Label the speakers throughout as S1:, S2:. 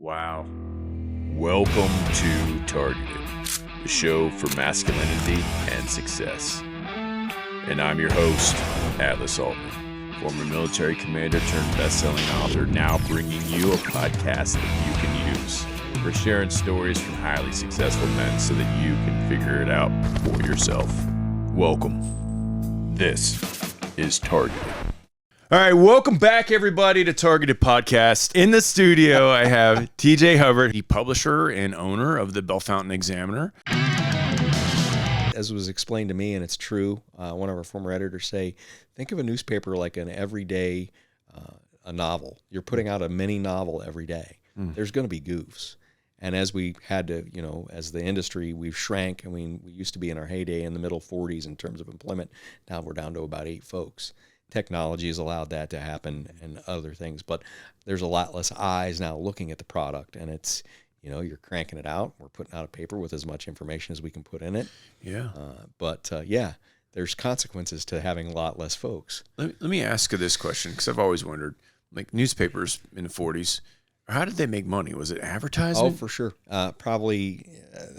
S1: Wow. Welcome to Targeted, the show for masculinity and success. And I'm your host, Atlas Altman, former military commander turned best-selling author, now bringing you a podcast that you can use. We're sharing stories from highly successful men so that you can figure it out for yourself. Welcome. This is Targeted. All right, welcome back, everybody, to Targeted Podcast. In the studio, I have Jon Hubbard, the publisher and owner of the Bellefontaine Examiner.
S2: As was explained to me, and it's true, one of our former editors say, think of a newspaper like an everyday a novel. You're putting out a mini novel every day. There's going to be goofs. And as we had to, as the industry, we've shrank. I mean, we used to be in our heyday in the middle 40s in terms of employment. Now we're down to about 8 folks. Technology has allowed that to happen and other things, but there's a lot less eyes now looking at the product, and it's, you're cranking it out. We're putting out a paper with as much information as we can put in it. Yeah. But there's consequences to having a lot less folks.
S1: Let me ask you this question, because I've always wondered, like newspapers in the 40s, how did they make money? Was it advertising?
S2: Oh, for sure. Probably,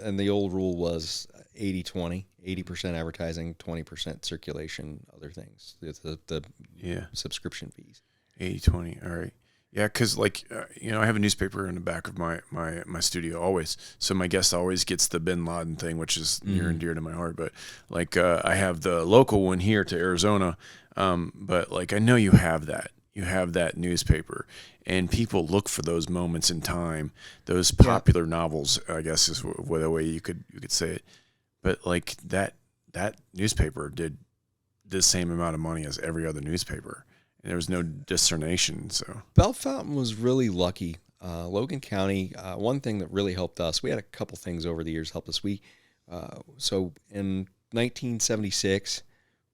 S2: and the old rule was 80-20, 80% advertising, 20% circulation, other things, the subscription fees.
S1: 80-20, all right. Yeah, because I have a newspaper in the back of my studio always. So my guest always gets the Bin Laden thing, which is near and dear to my heart. But I have the local one here to Arizona. But I know you have that. You have that newspaper, and people look for those moments in time, those popular novels, I guess is the way you could say it. But that newspaper did the same amount of money as every other newspaper. And there was no discernation. So
S2: Bellefontaine was really lucky. Logan County, one thing that really helped us, we had a couple things over the years help us. So in 1976,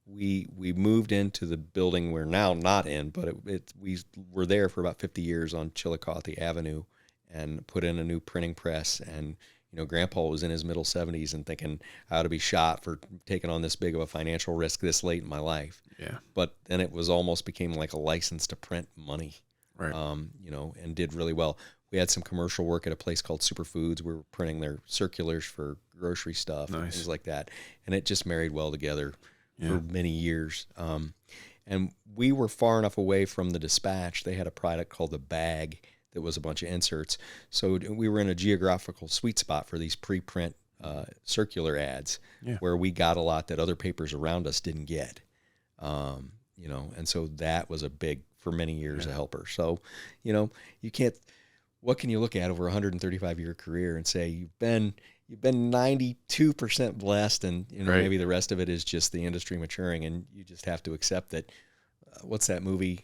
S2: we moved into the building we're now not in, but we were there for about 50 years on Chillicothe Avenue, and put in a new printing press. And Grandpa was in his middle 70s and thinking, I ought to be shot for taking on this big of a financial risk this late in my life.
S1: Yeah.
S2: But then it almost became like a license to print money,
S1: right?
S2: And did really well. We had some commercial work at a place called Superfoods. We were printing their circulars for grocery stuff,
S1: nice.
S2: Things like that. And it just married well together for many years. And we were far enough away from the Dispatch. They had a product called the Bag that was a bunch of inserts. So we were in a geographical sweet spot for these pre-print circular ads, where we got a lot that other papers around us didn't get. And so that was a big, for many years, a helper. So, you can't, what can you look at over a 135-year career and say you've been 92% blessed, and maybe the rest of it is just the industry maturing, and you just have to accept that. What's that movie?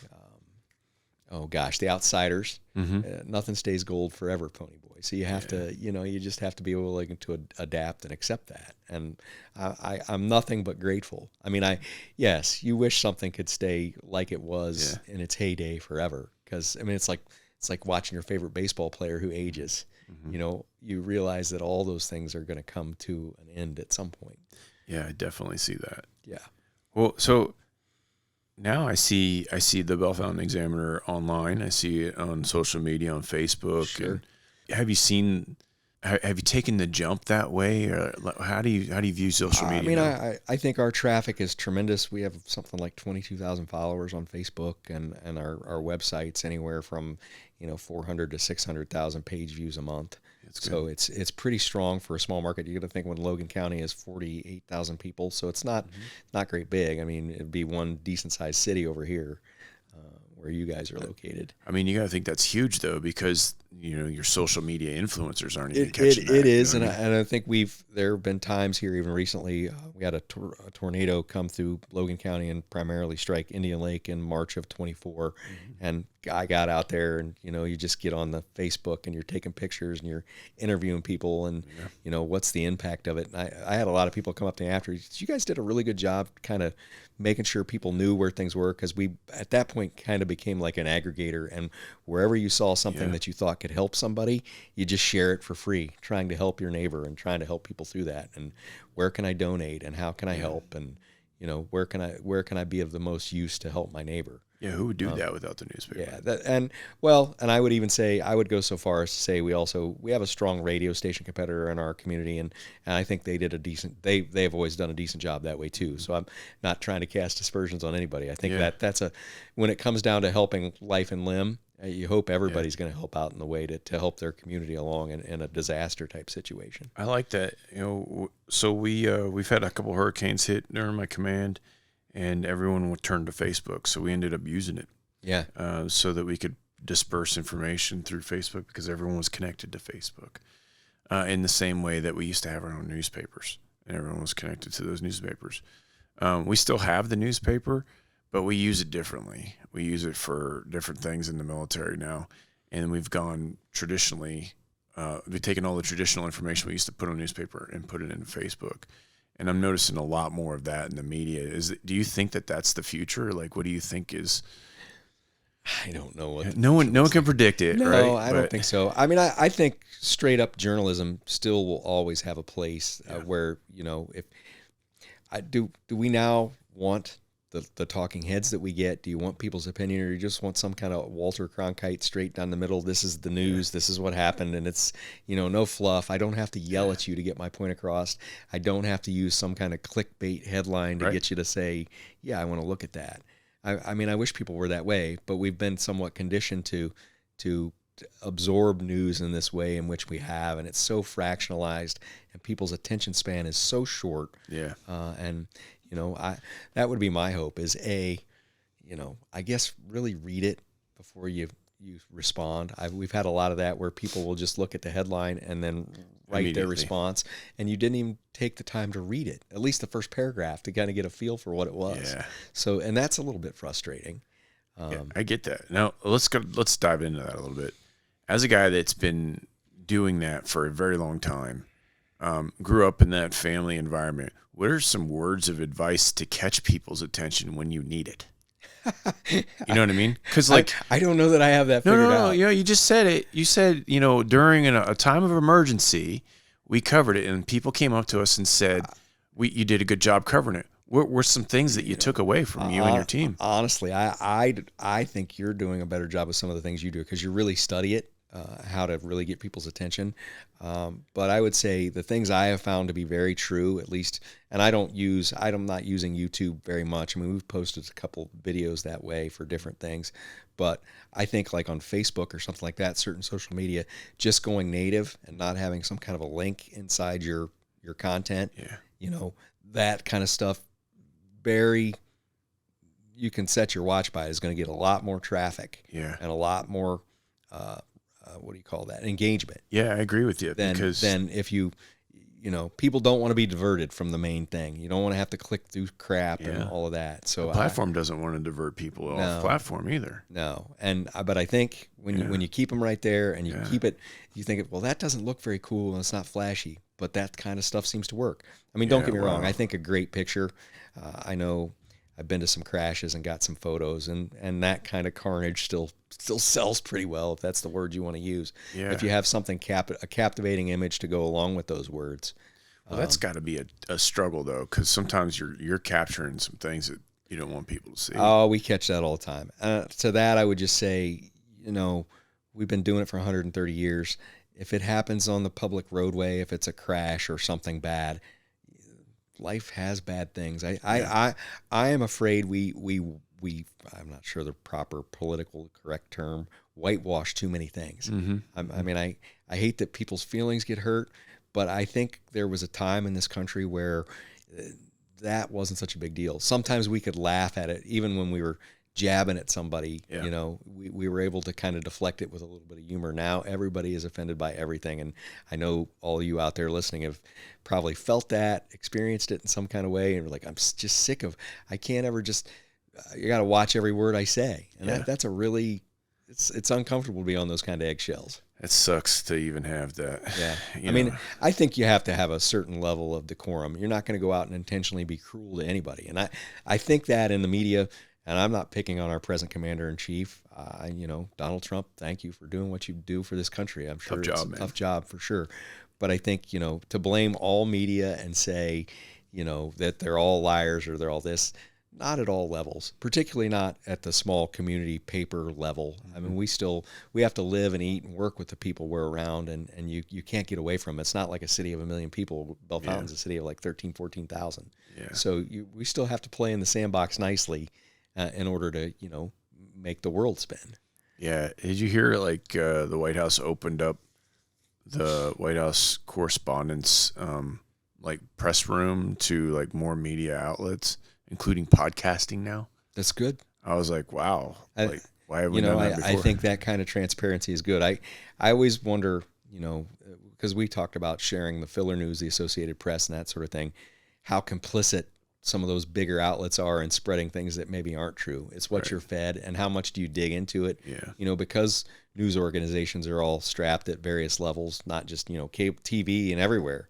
S2: The Outsiders. Nothing stays gold forever, Pony Boy. So you have to, you just have to be willing to adapt and accept that. And I'm nothing but grateful. I mean, yes, you wish something could stay like it was in its heyday forever. Because it's like watching your favorite baseball player who ages. You realize that all those things are going to come to an end at some point.
S1: Yeah, I definitely see that.
S2: Yeah.
S1: Well, so now I see the Bellefontaine Examiner online. I see it on social media, on Facebook.
S2: Sure.
S1: Have you taken the jump that way, or how do you view social media?
S2: I think our traffic is tremendous. We have something like 22,000 followers on Facebook, and our website's anywhere from 400 to 600,000 page views a month. So it's pretty strong for a small market. You got to think when Logan County is 48,000 people, so it's not great big. I mean, it'd be one decent sized city over here where you guys are located.
S1: I mean, you got to think that's huge though, because your social media influencers aren't even catching that.
S2: It is, and I think there have been times here even recently. We had a tornado come through Logan County and primarily strike Indian Lake in March of 24, and I got out there, and you just get on the Facebook and you're taking pictures and you're interviewing people, and what's the impact of it. And I had a lot of people come up to me after. You guys did a really good job kind of making sure people knew where things were, because we at that point kind of became like an aggregator, and wherever you saw something that you thought could help somebody, you just share it for free, trying to help your neighbor and trying to help people through that. And where can I donate and how can I help? And where can I be of the most use to help my neighbor?
S1: Yeah, who would do that without the newspaper?
S2: Yeah, and I would even say, I would go so far as to say we have a strong radio station competitor in our community, and I think they've always done a decent job that way too. So I'm not trying to cast aspersions on anybody. I think that's when it comes down to helping life and limb, you hope everybody's going to help out in the way to help their community along in a disaster type situation.
S1: I like that. So we've had a couple hurricanes hit during my command, and everyone would turn to Facebook. So we ended up using it.
S2: Yeah.
S1: So that we could disperse information through Facebook because everyone was connected to Facebook. In the same way that we used to have our own newspapers, and everyone was connected to those newspapers. We still have the newspaper, but we use it differently. We use it for different things in the military now. And we've gone traditionally, we've taken all the traditional information we used to put on newspaper and put it into Facebook. And I'm noticing a lot more of that in the media. Do you think that that's the future? Like, what do you think is?
S2: I don't know what.
S1: No one can predict it.
S2: No,
S1: right?
S2: I don't think so. I mean, I think straight up journalism still will always have a place where, do we now want the talking heads that we get? Do you want people's opinion, or you just want some kind of Walter Cronkite straight down the middle? This is the news. This is what happened, and it's no fluff. I don't have to yell at you to get my point across. I don't have to use some kind of clickbait headline to get you to say, yeah, I want to look at that. I mean, I wish people were that way, but we've been somewhat conditioned to absorb news in this way in which we have, and it's so fractionalized, and people's attention span is so short.
S1: Yeah.
S2: That would be my hope is I guess really read it before you respond. We've had a lot of that where people will just look at the headline and then write their response, and you didn't even take the time to read it, at least the first paragraph, to kind of get a feel for what it was.
S1: Yeah.
S2: So, and that's a little bit frustrating.
S1: I get that. Now let's dive into that a little bit. As a guy that's been doing that for a very long time, grew up in that family environment, what are some words of advice to catch people's attention when you need it? You know what I mean? Because
S2: I don't know that I have that figured out.
S1: No, you just said it. You said, during a time of emergency, we covered it, and people came up to us and said, you did a good job covering it. What were some things that you took away from you and your team?
S2: Honestly, I think you're doing a better job of some of the things you do because you really study it. How to really get people's attention. But I would say the things I have found to be very true, at least, and I'm not using YouTube very much. I mean, we've posted a couple videos that way for different things, but I think like on Facebook or something like that, certain social media, just going native and not having some kind of a link inside your content, that kind of stuff, you can set your watch by is going to get a lot more traffic and a lot more, engagement.
S1: Yeah, I agree with you.
S2: Then if people don't want to be diverted from the main thing. You don't want to have to click through crap and all of that. So
S1: the platform doesn't want to divert people off platform either.
S2: No, but I think when you keep them right there and you keep it, you think, well, that doesn't look very cool and it's not flashy, but that kind of stuff seems to work. I mean, don't get me wrong. I think a great picture. I know I've been to some crashes and got some photos, and that kind of carnage still sells pretty well, if that's the word you want to use. Yeah. If you have something a captivating image to go along with those words.
S1: Well, that's got to be a struggle though, because sometimes you're capturing some things that you don't want people to see.
S2: Oh, we catch that all the time. To that, I would just say, we've been doing it for 130 years. If it happens on the public roadway, if it's a crash or something bad, life has bad things. I am afraid we I'm not sure the proper political correct term, whitewash too many things.
S1: Mm-hmm.
S2: I mean, I hate that people's feelings get hurt, but I think there was a time in this country where that wasn't such a big deal. Sometimes we could laugh at it, even when we were jabbing at somebody. We were able to kind of deflect it with a little bit of humor. Now everybody is offended by everything, and I know all of you out there listening have probably felt that, experienced it in some kind of way, and we're like, I'm just sick of, I can't ever just, you got to watch every word I say, and that's a really, it's uncomfortable to be on those kind of eggshells.
S1: It sucks to even have that.
S2: Yeah. I mean, I think you have to have a certain level of decorum. You're not going to go out and intentionally be cruel to anybody, and I think that in the media. And I'm not picking on our present commander-in-chief. Donald Trump, thank you for doing what you do for this country. I'm sure it's a tough job for sure. But I think, to blame all media and say, that they're all liars or they're all this. Not at all levels, particularly not at the small community paper level. I mean, we have to live and eat and work with the people we're around, and you can't get away from it. It's not like a city of 1 million people. Bellefontaine's a city of like 13, 14,000.
S1: Yeah.
S2: So we still have to play in the sandbox nicely in order to, make the world spin.
S1: Yeah. Did you hear the White House opened up the White House correspondence press room to more media outlets, including podcasting now?
S2: That's good.
S1: I was like, wow. Why have we done that before?
S2: I think that kind of transparency is good. I always wonder, because we talked about sharing the filler news, the Associated Press, and that sort of thing, how complicit some of those bigger outlets are in spreading things that maybe aren't true. It's what you're fed, and how much do you dig into it?
S1: Yeah.
S2: Because news organizations are all strapped at various levels, not just, cable TV and everywhere.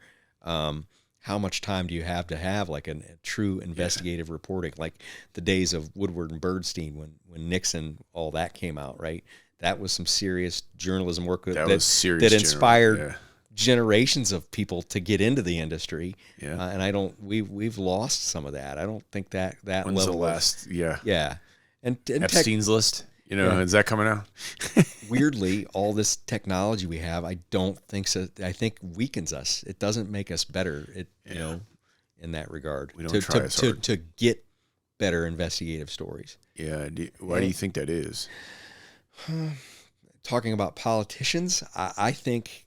S2: How much time do you have like a true investigative reporting, like the days of Woodward and Birdstein when Nixon, all that came out, right? That was some serious journalism work that inspired generations of people to get into the industry.
S1: Yeah.
S2: And we've lost some of that. I don't think that
S1: When's
S2: level
S1: the last,
S2: yeah. And
S1: Epstein's list, is that coming out?
S2: Weirdly, all this technology we have, I don't think so. I think weakens us. It doesn't make us better. In that regard,
S1: we don't try as hard
S2: to get better investigative stories.
S1: Yeah. Why do you think that is?
S2: Talking about politicians, I think,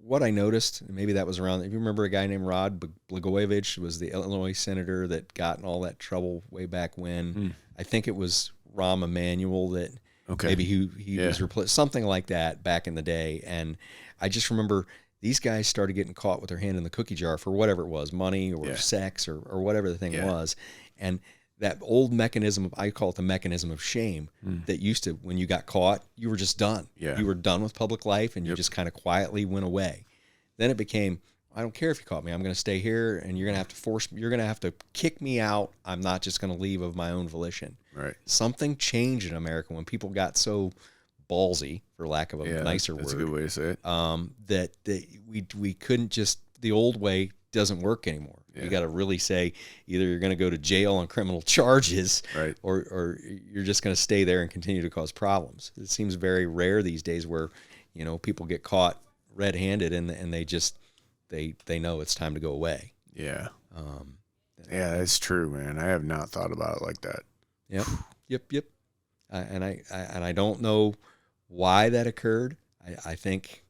S2: what I noticed, maybe that was around, if you remember a guy named Rod Blagojevich, was the Illinois senator that got in all that trouble way back when. I think it was Rahm Emanuel that maybe he was replaced, something like that back in the day. And I just remember these guys started getting caught with their hand in the cookie jar for whatever it was, money or sex or whatever the thing was. And that old mechanism, I call it the mechanism of shame, that used to, when you got caught, you were just done.
S1: Yeah.
S2: You were done with public life, and you just kind of quietly went away. Then it became, I don't care if you caught me. I'm going to stay here, and you're going to have to kick me out. I'm not just going to leave of my own volition.
S1: Right.
S2: Something changed in America when people got so ballsy, for lack of a nicer word.
S1: That's a good way to say it.
S2: That we couldn't just, the old way doesn't work anymore. You got to really say either you're going to go to jail on criminal charges,
S1: right,
S2: or you're just going to stay there and continue to cause problems. It seems very rare these days where, people get caught red-handed and they just they know it's time to go away.
S1: Yeah. Yeah, that's true, man. I have not thought about it like that.
S2: Yep. And I don't know why that occurred. I think,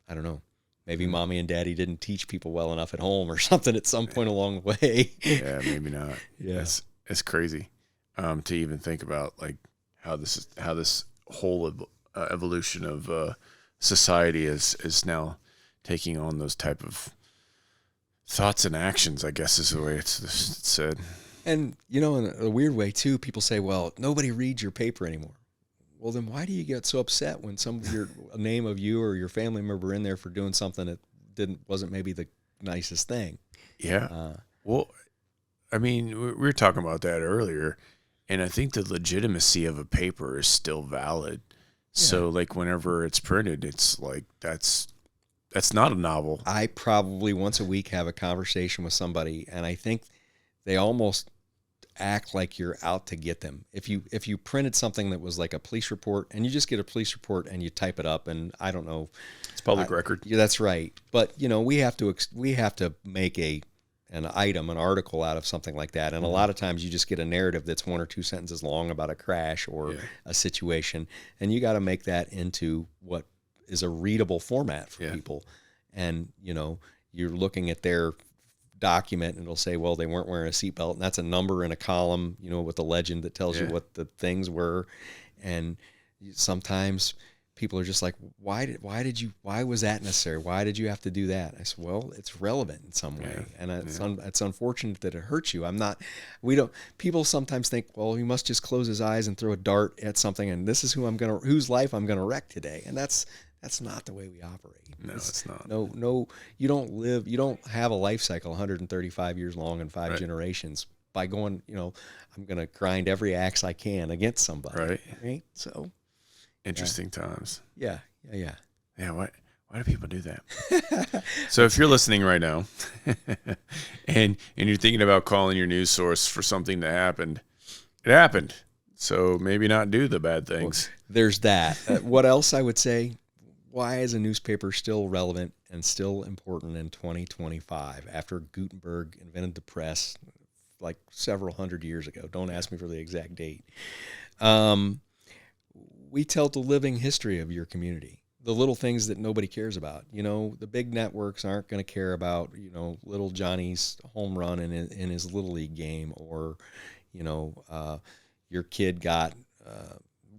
S2: I don't know. Maybe mommy and daddy didn't teach people well enough at home or something at some point along the way.
S1: Yeah, maybe not.
S2: Yeah.
S1: It's crazy to even think about how this whole evolution of society is now taking on those type of thoughts and actions, I guess is the way it's said.
S2: And, in a weird way too, people say, well, nobody reads your paper anymore. Well, then why do you get so upset when a name of you or your family member in there for doing something that wasn't maybe the nicest thing?
S1: Yeah. Well, I mean, we were talking about that earlier, and I think the legitimacy of a paper is still valid. Yeah. So, whenever it's printed, it's that's not a novel.
S2: I probably once a week have a conversation with somebody, and I think they almost act like you're out to get them. If you printed something that was like a police report, and you just get a police report and you type it up, and I don't know,
S1: it's public record.
S2: Yeah, that's right. But we have to make an article out of something like that. And a lot of times you just get a narrative that's 1 or 2 sentences long about a crash or a situation, and you got to make that into what is a readable format for people. And you're looking at their document and it'll say, well, they weren't wearing a seatbelt, and that's a number in a column, with a legend that tells you what the things were. And sometimes people are just like, why was that necessary? Why did you have to do that? I said, well, it's relevant in some way. And it's unfortunate that it hurts you. People sometimes think, well, he must just close his eyes and throw a dart at something, and this is whose life I'm going to wreck today. And that's not the way we operate.
S1: No, it's not.
S2: No, you don't have a life cycle 135 years long and 5 generations by going, I'm going to grind every axe I can against somebody.
S1: Right.
S2: So
S1: interesting times.
S2: Yeah.
S1: Yeah. Why Why do people do that? So if you're listening right now and you're thinking about calling your news source for something that happened, it happened. So maybe not do the bad things.
S2: Well, there's that. What else I would say? Why is a newspaper still relevant and still important in 2025 after Gutenberg invented the press like several hundred years ago? Don't ask me for the exact date. We tell the living history of your community. The little things that nobody cares about. You know, the big networks aren't going to care about, you know, little Johnny's home run in his Little League game, or, you know, your kid got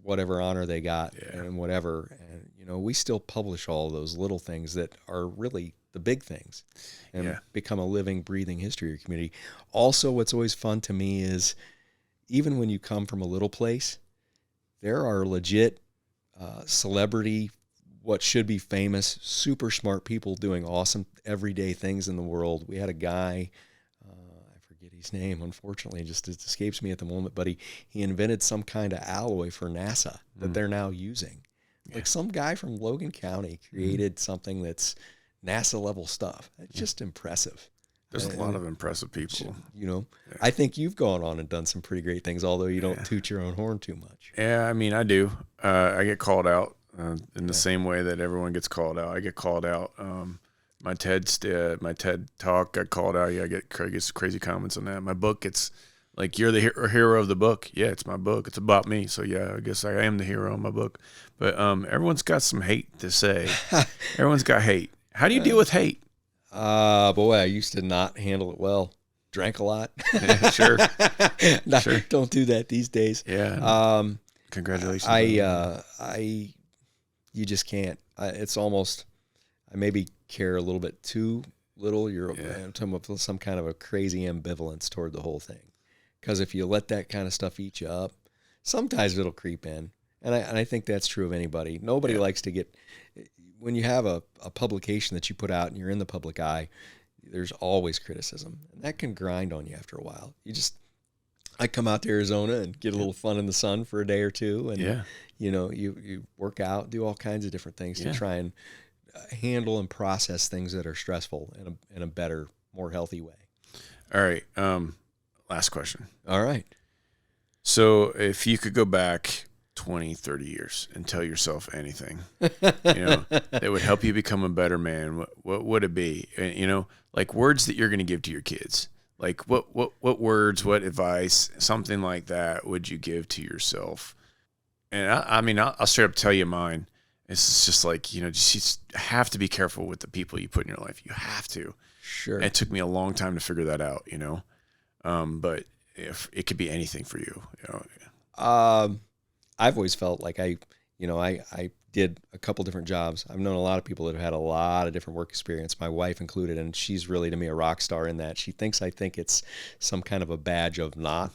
S2: whatever honor they got and whatever. And, you know, we still publish all those little things that are really the big things and become a living, breathing history of your community. Also, what's always fun to me is even when you come from a little place, there are legit celebrity, what should be famous, super smart people doing awesome everyday things in the world. We had a guy, I forget his name, unfortunately, it just escapes me at the moment, but he invented some kind of alloy for NASA that they're now using. Like some guy from Logan County created something that's NASA level stuff. It's just impressive.
S1: There's a lot of impressive people.
S2: You know, I think you've gone on and done some pretty great things, although you don't toot your own horn too much.
S1: Yeah, I mean, I do. I get called out in the same way that everyone gets called out. I get called out. My TED talk got called out. Yeah, I get crazy comments on that. My book, it's like, you're the hero of the book. Yeah, it's my book. It's about me. So yeah, I guess I am the hero of my book. But everyone's got some hate to say. Everyone's got hate. How do you deal with hate?
S2: Boy, I used to not handle it well. Drank a lot.
S1: Sure.
S2: Sure. Don't do that these days.
S1: Yeah. Congratulations.
S2: You just can't. It's almost, I maybe care a little bit too little. You're talking about some kind of a crazy ambivalence toward the whole thing. Because if you let that kind of stuff eat you up, sometimes it'll creep in. And I think that's true of anybody. Nobody likes to get, when you have a publication that you put out and you're in the public eye, there's always criticism. And that can grind on you after a while. I come out to Arizona and get a little fun in the sun for a day or two. And, you know, you work out, do all kinds of different things to try and handle and process things that are stressful in a better, more healthy way.
S1: All right. Last question.
S2: All right.
S1: So if you could go back 20, 30 years and tell yourself anything, you know, that would help you become a better man, what would it be? You know, like words that you're going to give to your kids. Like what words, what advice, something like that would you give to yourself? And I mean, I'll straight up tell you mine. It's just like, you know, you just have to be careful with the people you put in your life. You have to.
S2: Sure.
S1: And it took me a long time to figure that out, you know. But if it could be anything for you, you know.
S2: I've always felt like I did a couple different jobs. I've known a lot of people that have had a lot of different work experience, my wife included, and she's really, to me, a rock star in that. She thinks I think it's some kind of a badge of not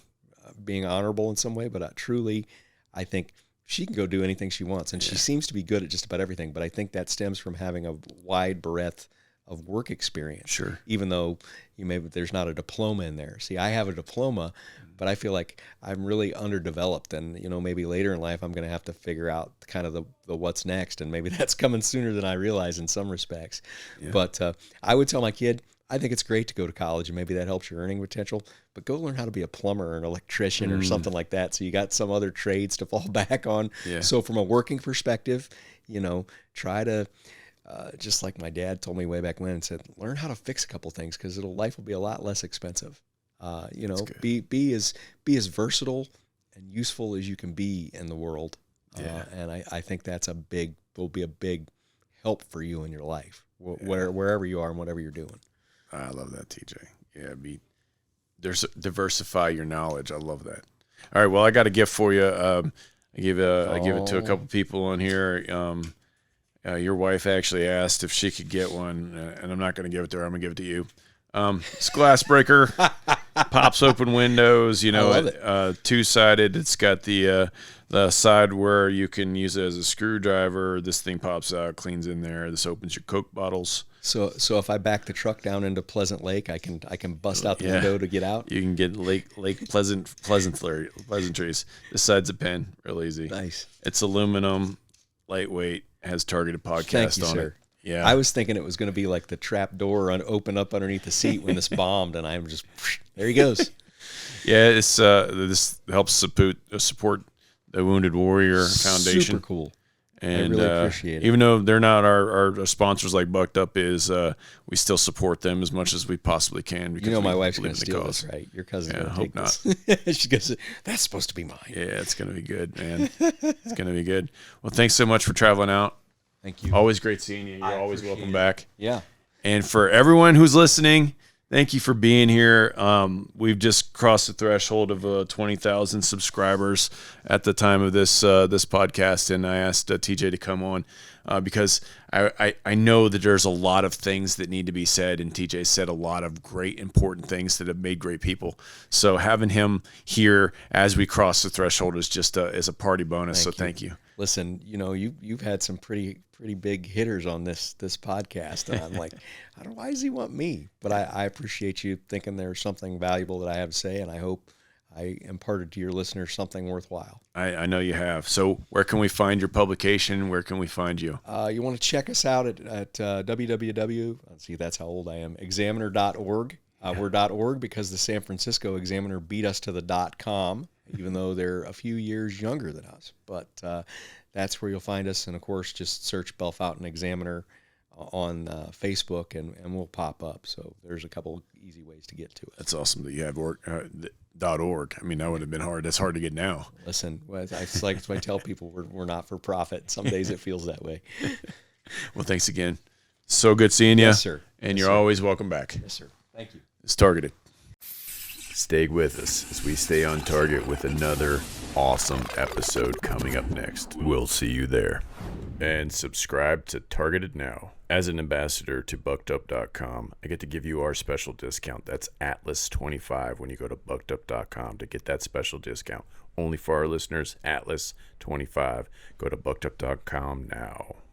S2: being honorable in some way, but truly, I think she can go do anything she wants, and she seems to be good at just about everything, but I think that stems from having a wide breadth of work experience.
S1: Sure.
S2: Even though there's not a diploma in there. See, I have a diploma, but I feel like I'm really underdeveloped, and, you know, maybe later in life I'm going to have to figure out kind of the what's next, and maybe that's coming sooner than I realize in some respects. Yeah. But I would tell my kid, I think it's great to go to college, and maybe that helps your earning potential, but go learn how to be a plumber or an electrician or something like that, so you got some other trades to fall back on. Yeah. So from a working perspective, you know, try to, just like my dad told me way back when, and said, learn how to fix a couple things, because life will be a lot less expensive. You know, be as versatile and useful as you can be in the world. And I think that's will be a big help for you in your life, wherever you are and whatever you're doing.
S1: I love that, TJ. Yeah, diversify your knowledge. I love that. All right, well, I got a gift for you. I give it to a couple people on here. Your wife actually asked if she could get one, and I'm not going to give it to her. I'm going to give it to you. It's glass breaker, pops open windows. You know, two-sided. It's got the side where you can use it as a screwdriver. This thing pops out, cleans in there. This opens your Coke bottles.
S2: So if I back the truck down into Pleasant Lake, I can bust out the window to get out.
S1: You can get Lake pleasantries. This side's a pen, real easy.
S2: Nice.
S1: It's aluminum, lightweight, has targeted podcast on it. Yeah.
S2: I was thinking it was going to be like the trap door open up underneath the seat when this bombed, and I'm just, there he goes.
S1: Yeah, it's this helps support the Wounded Warrior Foundation.
S2: Super cool.
S1: And
S2: I really appreciate it.
S1: Even though they're not our sponsors like Bucked Up is, we still support them as much as we possibly can. Because
S2: my wife's going to steal this, right? Your cousin's going to take
S1: this.
S2: Not. She goes, that's supposed to be mine.
S1: Yeah, it's going to be good, man. It's going to be good. Well, thanks so much for traveling out.
S2: Thank you.
S1: Always great seeing you. You're always welcome back.
S2: Yeah.
S1: And for everyone who's listening, thank you for being here. We've just crossed the threshold of 20,000 subscribers at the time of this podcast, and I asked TJ to come on because I know that there's a lot of things that need to be said, and TJ said a lot of great, important things that have made great people. So having him here as we cross the threshold is just is a party bonus. Thank you.
S2: Listen, you've had some pretty big hitters on this podcast, and I'm like, why does he want me? But I appreciate you thinking there's something valuable that I have to say, and I hope I imparted to your listeners something worthwhile.
S1: I know you have. So where can we find your publication? Where can we find you?
S2: You want to check us out at www. Let's see, that's how old I am. Examiner.org. We're .org because the San Francisco Examiner beat us to the .com. Even though they're a few years younger than us. But that's where you'll find us. And, of course, just search Bellefontaine Examiner on Facebook, and we'll pop up. So there's a couple easy ways to get to it.
S1: That's awesome that you have .org. I mean, that would have been hard. That's hard to get now.
S2: Listen, it's like I tell people, we're not for profit. Some days it feels that way.
S1: Well, thanks again. So good seeing you.
S2: Yes, sir.
S1: And you're always welcome back.
S2: Yes, sir. Thank you.
S1: It's Targeted. Stay with us as we stay on target with another awesome episode coming up next. We'll see you there. And subscribe to Targeted now. As an ambassador to buckedup.com, I get to give you our special discount. That's Atlas25 when you go to buckedup.com to get that special discount. Only for our listeners, Atlas25. Go to buckedup.com now.